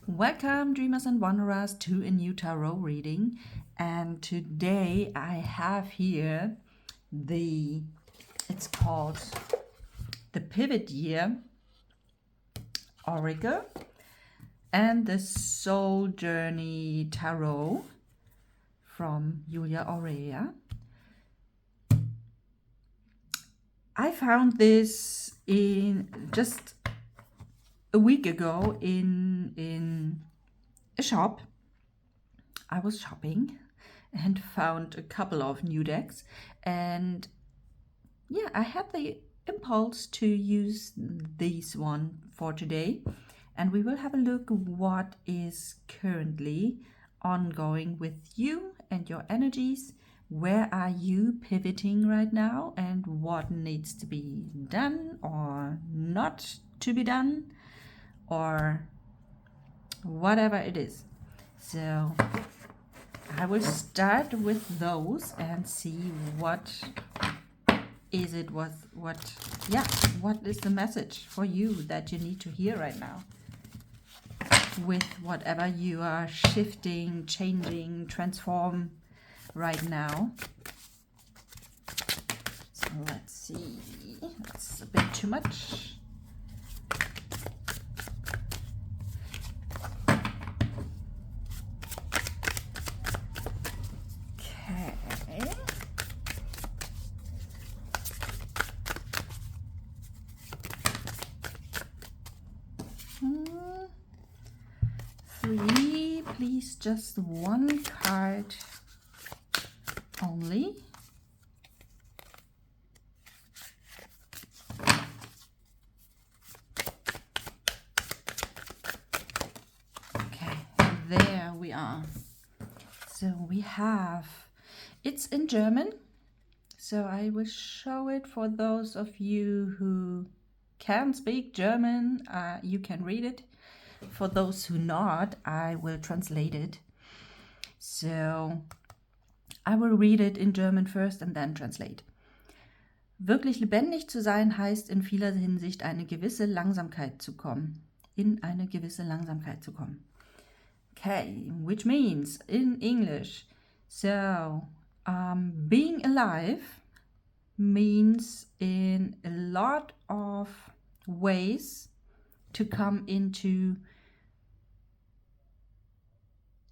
Welcome, dreamers and wanderers, to a new tarot reading. And today I have here it's called the Pivot Year Oracle and the Soul Journey Tarot from Julia Aurelia. I found this in just a week ago in a shop. I was shopping and found a couple of new decks, and yeah, I had the impulse to use this one for today, and we will have a look what is currently ongoing with you and your energies. Where are you pivoting right now, and what needs to be done or not to be done, or whatever it is. So I will start with those and see what is the message for you that you need to hear right now with whatever you are shifting, changing, transform right now. So let's see, that's a bit too much. Three, please, just one card only. Okay, there we are. So we have, it's in German, so I will show it for those of you who can speak German. You can read it. For those who not, I will translate it. So I will read it in German first and then translate. Wirklich lebendig zu sein heißt in vieler Hinsicht eine gewisse Langsamkeit zu kommen. In eine gewisse Langsamkeit zu kommen. Okay, which means in English, so being alive means in a lot of ways to come into,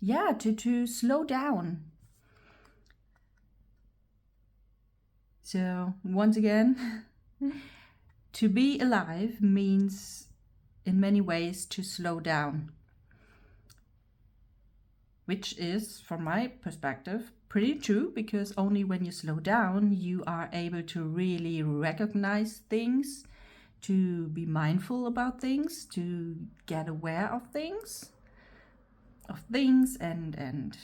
to slow down. So once again, to be alive means in many ways to slow down, which is, from my perspective, pretty true, because only when you slow down you are able to really recognize things, to be mindful about things, to get aware of things and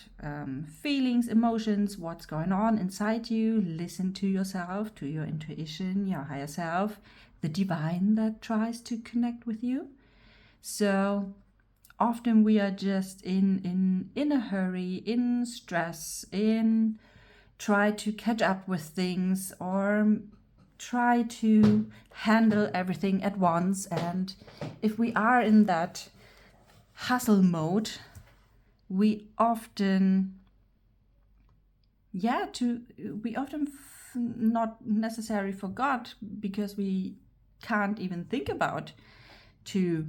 feelings, emotions, what's going on inside you. Listen to yourself, to your intuition, your higher self, the divine that tries to connect with you. So often we are just in a hurry, in stress, in try to catch up with things, or try to handle everything at once. And if we are in that hustle mode, we often not necessarily forgot, because we can't even think about to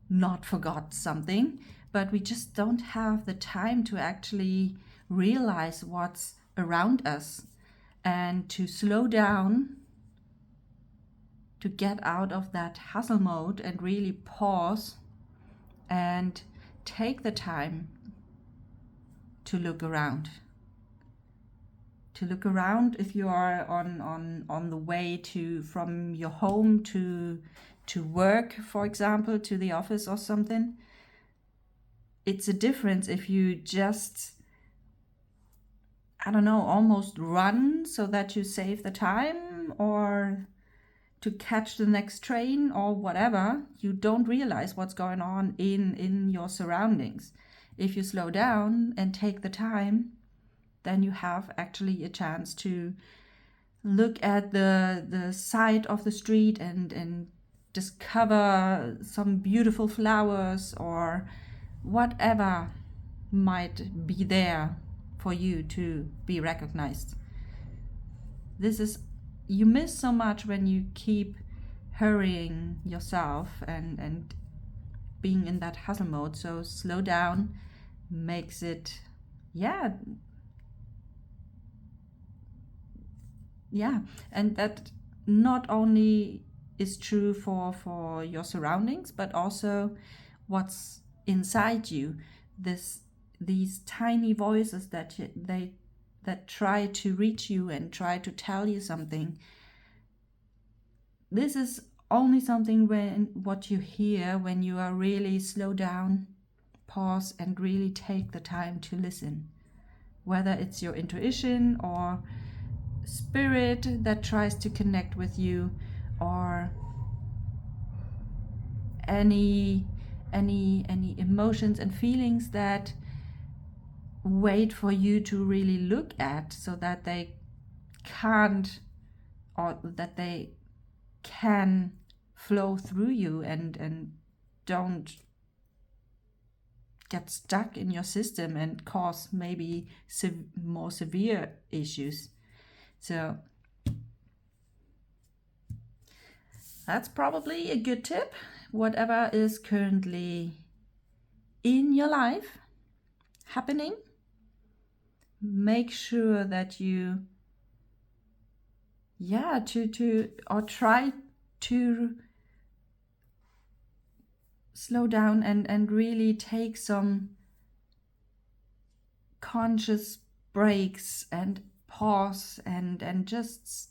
not forgot something, but we just don't have the time to actually realize what's around us and to slow down, to get out of that hustle mode and really pause and take the time to look around. To look around if you are on the way from your home to work, for example, to the office or something. It's a difference if you just, almost run so that you save the time, or to catch the next train or whatever. You don't realize what's going on in your surroundings. If you slow down and take the time, then you have actually a chance to look at the side of the street and discover some beautiful flowers or whatever might be there for you to be recognized. This is, you miss so much when you keep hurrying yourself and being in that hustle mode. So slow down makes it, yeah, and that not only is true for your surroundings, but also what's inside you. These tiny voices that try to reach you and try to tell you something. This is only something what you hear when you are really slow down, pause, and really take the time to listen. Whether it's your intuition or spirit that tries to connect with you, or any emotions and feelings that wait for you to really look at, so that they can't, or that they can flow through you and don't get stuck in your system and cause maybe more severe issues. So that's probably a good tip. Whatever is currently in your life happening, make sure that you try to slow down and really take some conscious breaks and pause and just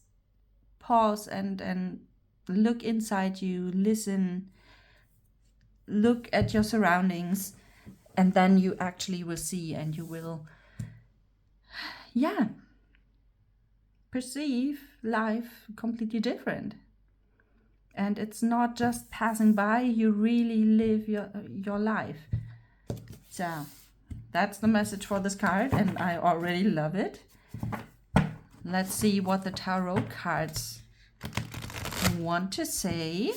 pause and look inside you, listen, look at your surroundings, and then you actually will see, and you will perceive life completely different. And it's not just passing by, you really live your life. So that's the message for this card, and I already love it. Let's see what the tarot cards want to say.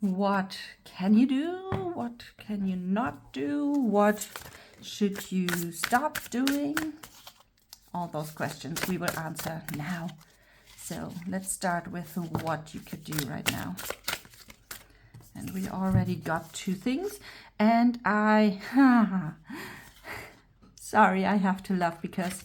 What can you do? What can you not do? What should you stop doing? All those questions we will answer now. So let's start with what you could do right now. And we already got two things. And sorry, I have to laugh because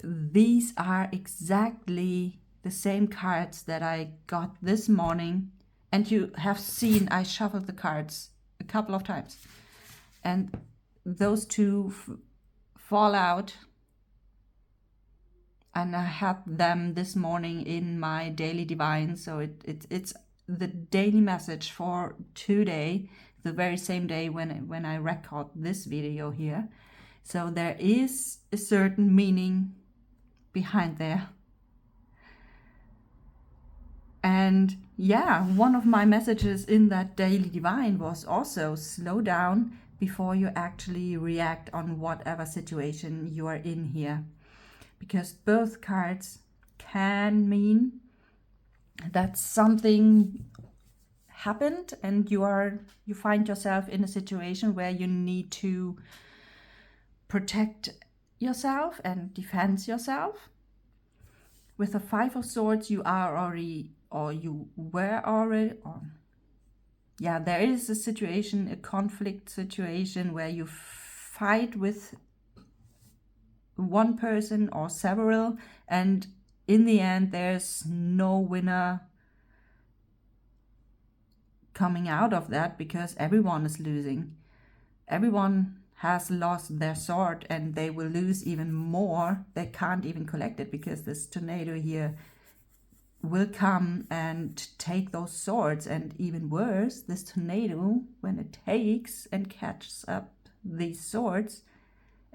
these are exactly the same cards that I got this morning. And you have seen I shuffled the cards a couple of times. And those two fall out. And I had them this morning in my daily divine. So it's the daily message for today, the very same day when I record this video here. So there is a certain meaning behind there. And one of my messages in that daily divine was also slow down before you actually react on whatever situation you are in here. Because both cards can mean that something happened and you find yourself in a situation where you need to protect yourself and defend yourself. With the Five of Swords, there is a situation, a conflict situation where you fight with one person or several, and in the end there's no winner coming out of that, because everyone is losing. Everyone has lost their sword, and they will lose even more. They can't even collect it, because this tornado here will come and take those swords. And even worse, this tornado, when it takes and catches up these swords,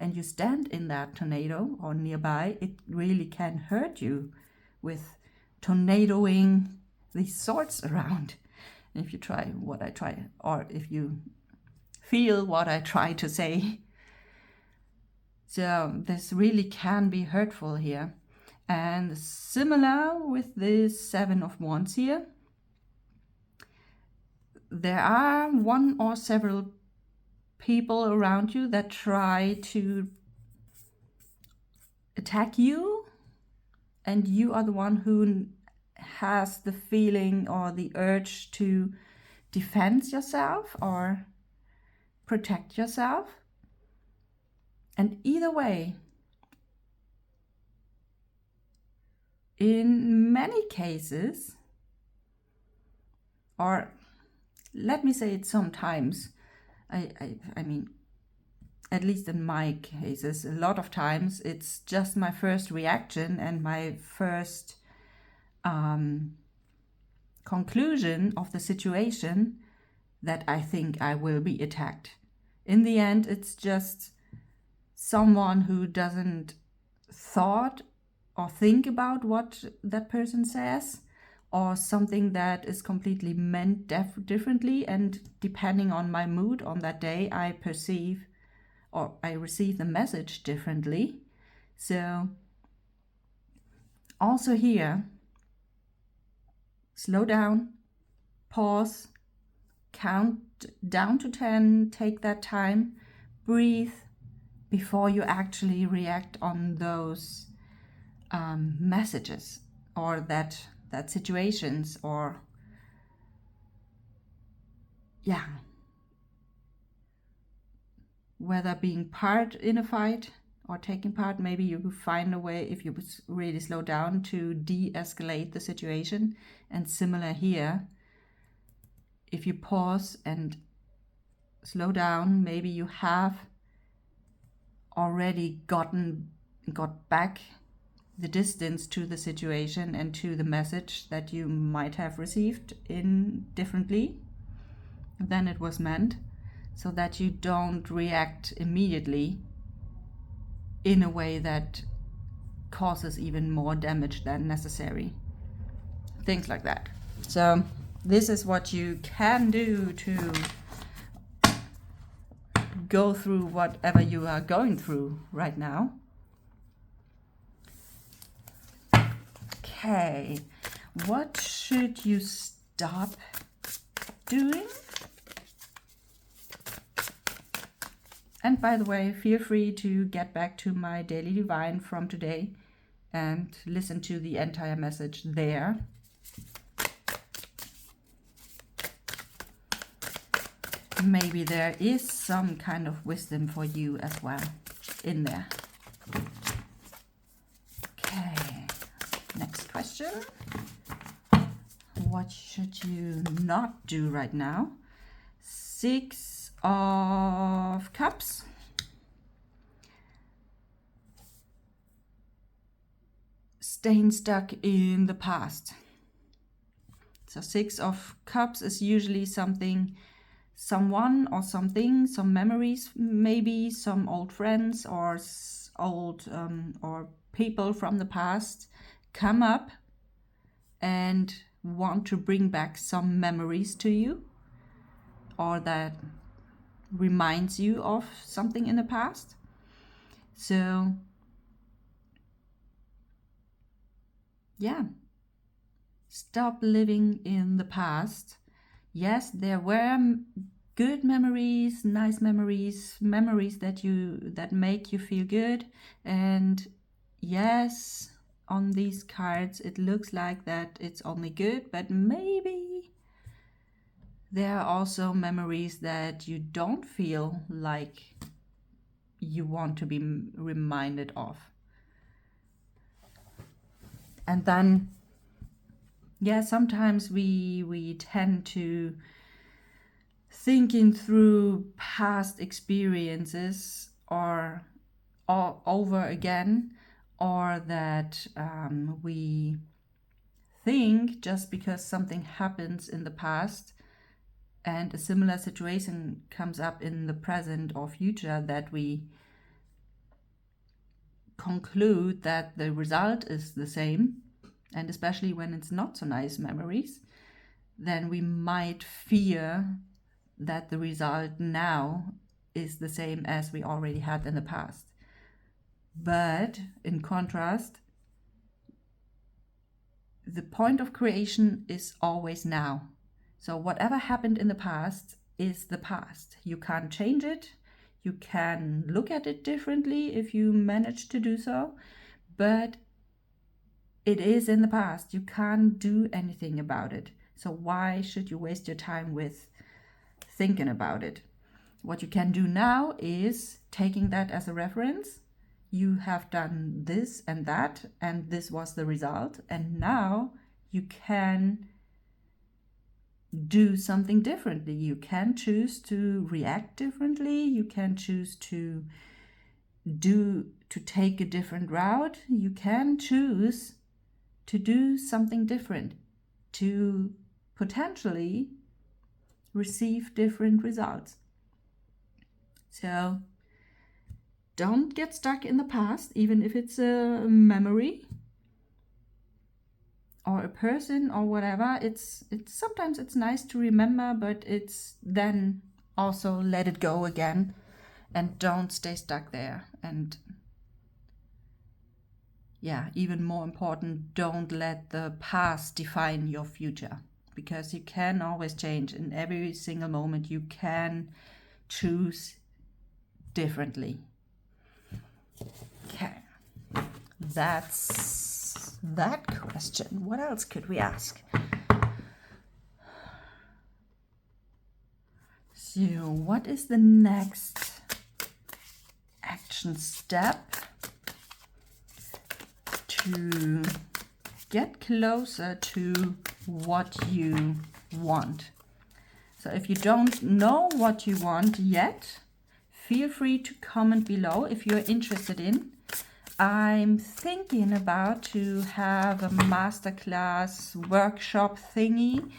and you stand in that tornado or nearby, it really can hurt you with tornadoing these swords around. And if you try what I try, or if you feel what I try to say. So this really can be hurtful here. And similar with this Seven of Wands here, there are one or several people around you that try to attack you, and you are the one who has the feeling or the urge to defend yourself or protect yourself. And either way, in many cases, or let me say it sometimes, I mean, at least in my cases, a lot of times it's just my first reaction and my first conclusion of the situation that I think I will be attacked. In the end, it's just someone who doesn't thought or think about what that person says, or something that is completely meant differently, and depending on my mood on that day, I perceive or I receive the message differently. So also here, slow down, pause, count down to 10, take that time, breathe before you actually react on those messages or that situations, or whether being part in a fight or taking part. Maybe you find a way, if you really slow down, to de-escalate the situation. And similar here, if you pause and slow down, maybe you have already got back the distance to the situation and to the message that you might have received in differently than it was meant, so that you don't react immediately in a way that causes even more damage than necessary. Things like that. So this is what you can do to go through whatever you are going through right now. Okay, what should you stop doing? And by the way, feel free to get back to my Daily Divine from today and listen to the entire message there. Maybe there is some kind of wisdom for you as well in there. Okay, next question. What should you not do right now? 6 of Cups. Staying stuck in the past. So 6 of Cups is usually something, someone or something, some memories, maybe some old friends or old or people from the past come up and want to bring back some memories to you, or that reminds you of something in the past. So yeah, stop living in the past. Yes, there were good memories, nice memories, memories that make you feel good. And yes, on these cards it looks like that it's only good, but maybe there are also memories that you don't feel like you want to be reminded of. And then sometimes we tend to thinking through past experiences or over again, or that we think just because something happens in the past and a similar situation comes up in the present or future, that we conclude that the result is the same. And especially when it's not so nice memories, then we might fear that the result now is the same as we already had in the past. But in contrast, the point of creation is always now. So whatever happened in the past is the past. You can't change it. You can look at it differently if you manage to do so, but it is in the past. You can't do anything about it. So why should you waste your time with thinking about it? What you can do now is taking that as a reference. You have done this and that, and this was the result. And now you can do something differently. You can choose to react differently. You can choose to take a different route. You can choose to do something different, to potentially receive different results. So don't get stuck in the past, even if it's a memory or a person or whatever. It's sometimes it's nice to remember, but it's then also let it go again and don't stay stuck there. And yeah, even more important, don't let the past define your future, because you can always change. In every single moment you can choose differently. Okay, that's that question. What else could we ask? So what is the next action step to get closer to what you want? So if you don't know what you want yet, feel free to comment below if you're interested in. I'm thinking about to have a masterclass workshop thingy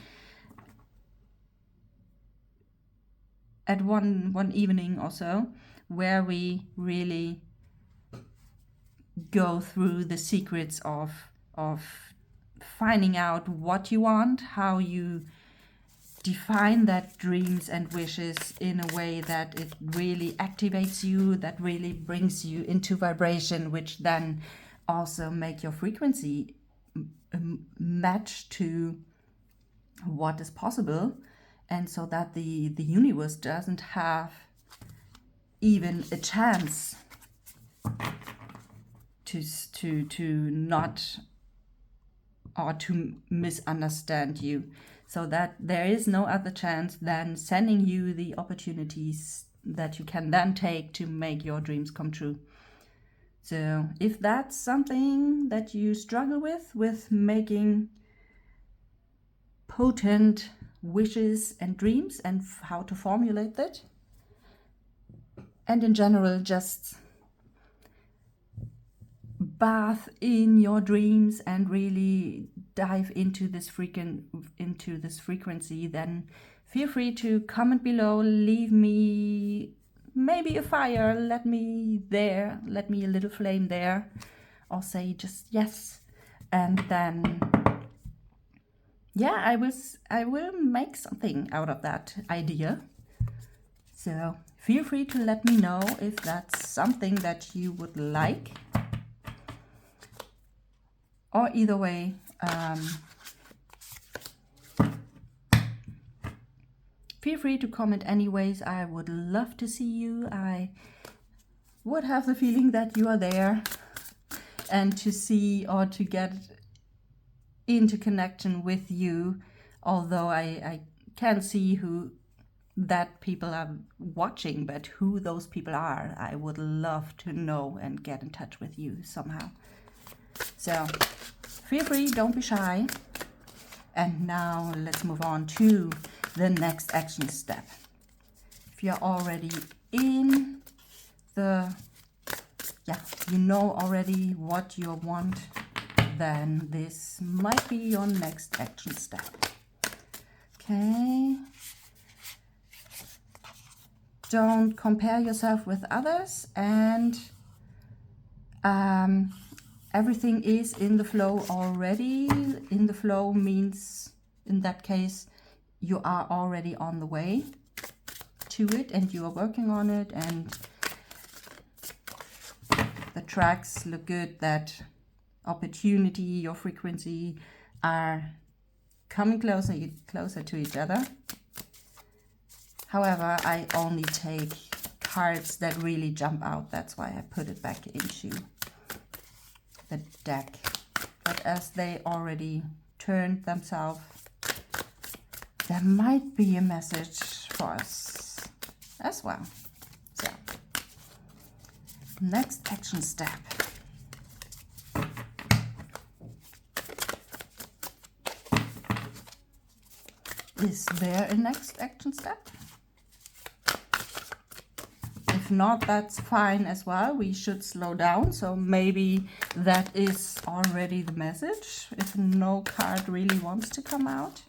at one evening or so, where we really go through the secrets of finding out what you want, how you define that dreams and wishes in a way that it really activates you, that really brings you into vibration, which then also make your frequency match to what is possible, and so that the universe doesn't have even a chance to not, or to misunderstand you, so that there is no other chance than sending you the opportunities that you can then take to make your dreams come true. So if that's something that you struggle with making potent wishes and dreams and how to formulate that, and in general just bath in your dreams and really dive into this frequency, then feel free to comment below, leave me maybe a fire, let me a little flame there, or say just yes, and then yeah, I will make something out of that idea. So feel free to let me know if that's something that you would like. Or either way, feel free to comment anyways. I would love to see you. I would have the feeling that you are there, and to see or to get into connection with you, although I can't see who that people are watching, but who those people are, I would love to know and get in touch with you somehow. So feel free, don't be shy. And now let's move on to the next action step. If you're already in the, you know already what you want, then this might be your next action step. Okay. Don't compare yourself with others, and everything is in the flow already. In the flow means, in that case, you are already on the way to it and you are working on it, and the tracks look good, that opportunity, your frequency are coming closer to each other. However, I only take cards that really jump out. That's why I put it back into the deck. But as they already turned themselves, there might be a message for us as well. So, next action step. Is there a next action step? If not, that's fine as well. We should slow down. So maybe that is already the message. If no card really wants to come out,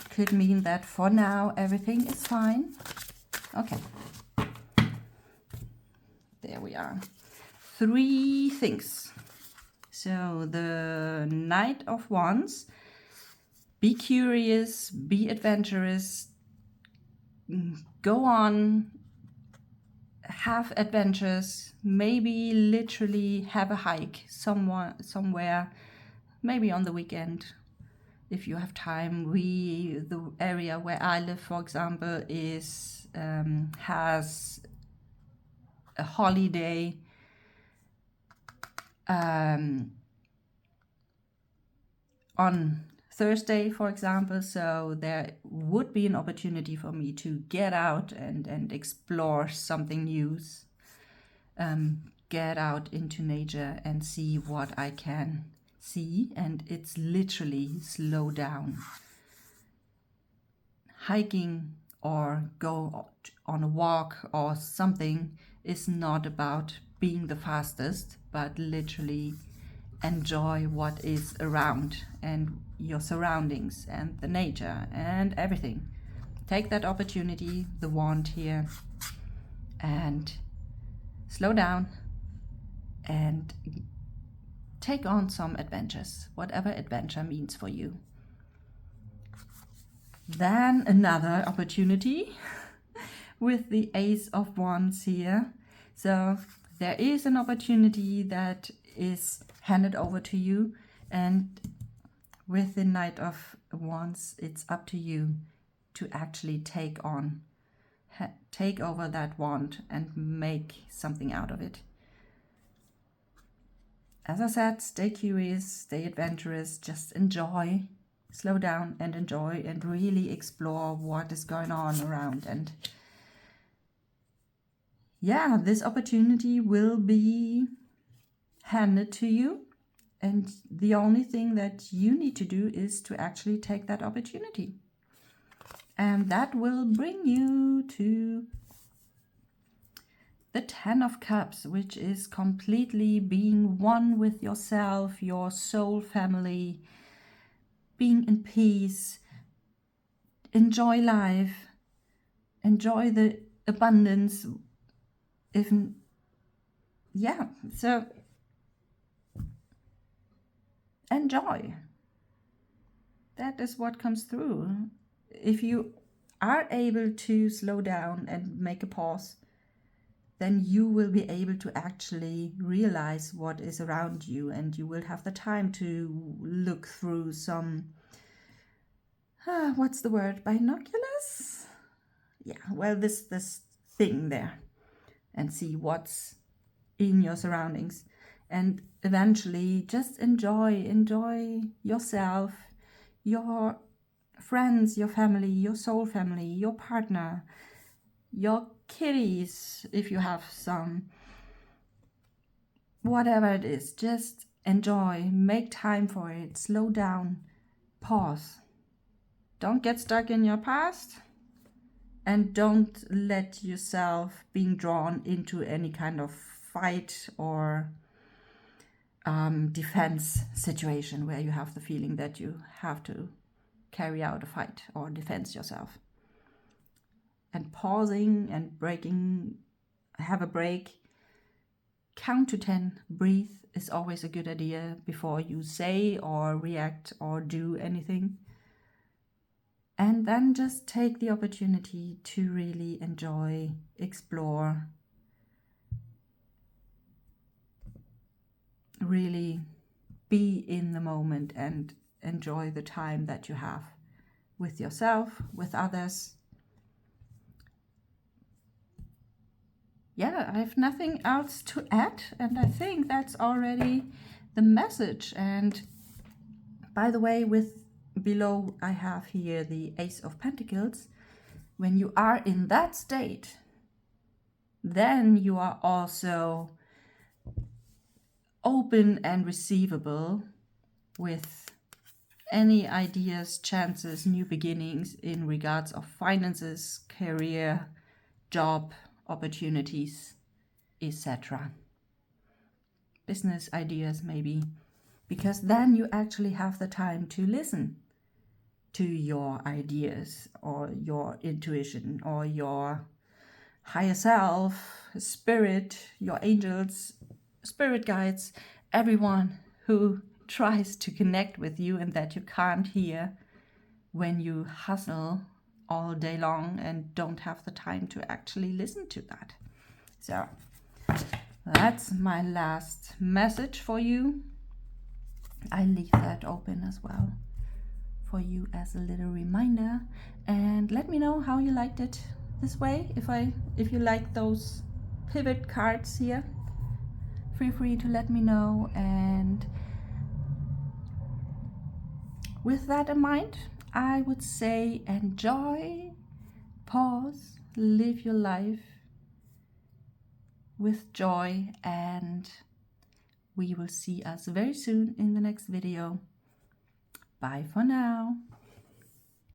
could mean that for now everything is fine. Okay. There we are. 3 things. So the Knight of Wands. Be curious, be adventurous, go on, have adventures, maybe literally have a hike somewhere, maybe on the weekend if you have time. The area where I live, for example, has a holiday on Thursday, for example, so there would be an opportunity for me to get out and explore something new, get out into nature and see what I can see, and it's literally slow down. Hiking or go on a walk or something is not about being the fastest, but literally enjoy what is around and your surroundings and the nature and everything. Take that opportunity, the wand here, and slow down and take on some adventures, whatever adventure means for you. Then another opportunity with the Ace of Wands here. So there is an opportunity that is handed over to you, and with the Knight of Wands, it's up to you to actually take over that wand and make something out of it. As I said, stay curious, stay adventurous, just enjoy, slow down and enjoy and really explore what is going on around. And yeah, this opportunity will be handed to you, and the only thing that you need to do is to actually take that opportunity, and that will bring you to the 10 of Cups, which is completely being one with yourself, your soul family, being in peace, enjoy life, enjoy the abundance. So enjoy. That is what comes through. If you are able to slow down and make a pause, then you will be able to actually realize what is around you, and you will have the time to look through some, what's the word, binoculars? Yeah, well, this thing there, and see what's in your surroundings, and eventually just enjoy yourself, your friends, your family, your soul family, your partner, your kitties, if you have some, whatever it is. Just enjoy, make time for it, slow down, pause. Don't get stuck in your past, and don't let yourself being drawn into any kind of fight or defense situation where you have the feeling that you have to carry out a fight or defend yourself. And pausing and have a break, count to 10, breathe is always a good idea before you say or react or do anything. And then just take the opportunity to really enjoy, explore, really be in the moment and enjoy the time that you have with yourself, with others. Yeah, I have nothing else to add, and I think that's already the message. And by the way, with below I have here the Ace of Pentacles. When you are in that state, then you are also open and receivable with any ideas, chances, new beginnings in regards of finances, career, job opportunities, etc. Business ideas maybe, because then you actually have the time to listen to your ideas or your intuition or your higher self, spirit, your angels, spirit guides, everyone who tries to connect with you and that you can't hear when you hustle all day long and don't have the time to actually listen to that. So that's my last message for you. I leave that open as well for you as a little reminder, and let me know how you liked it this way. If you like those pivot cards here, feel free to let me know. And with that in mind, I would say enjoy, pause, live your life with joy, and we will see us very soon in the next video. Bye for now.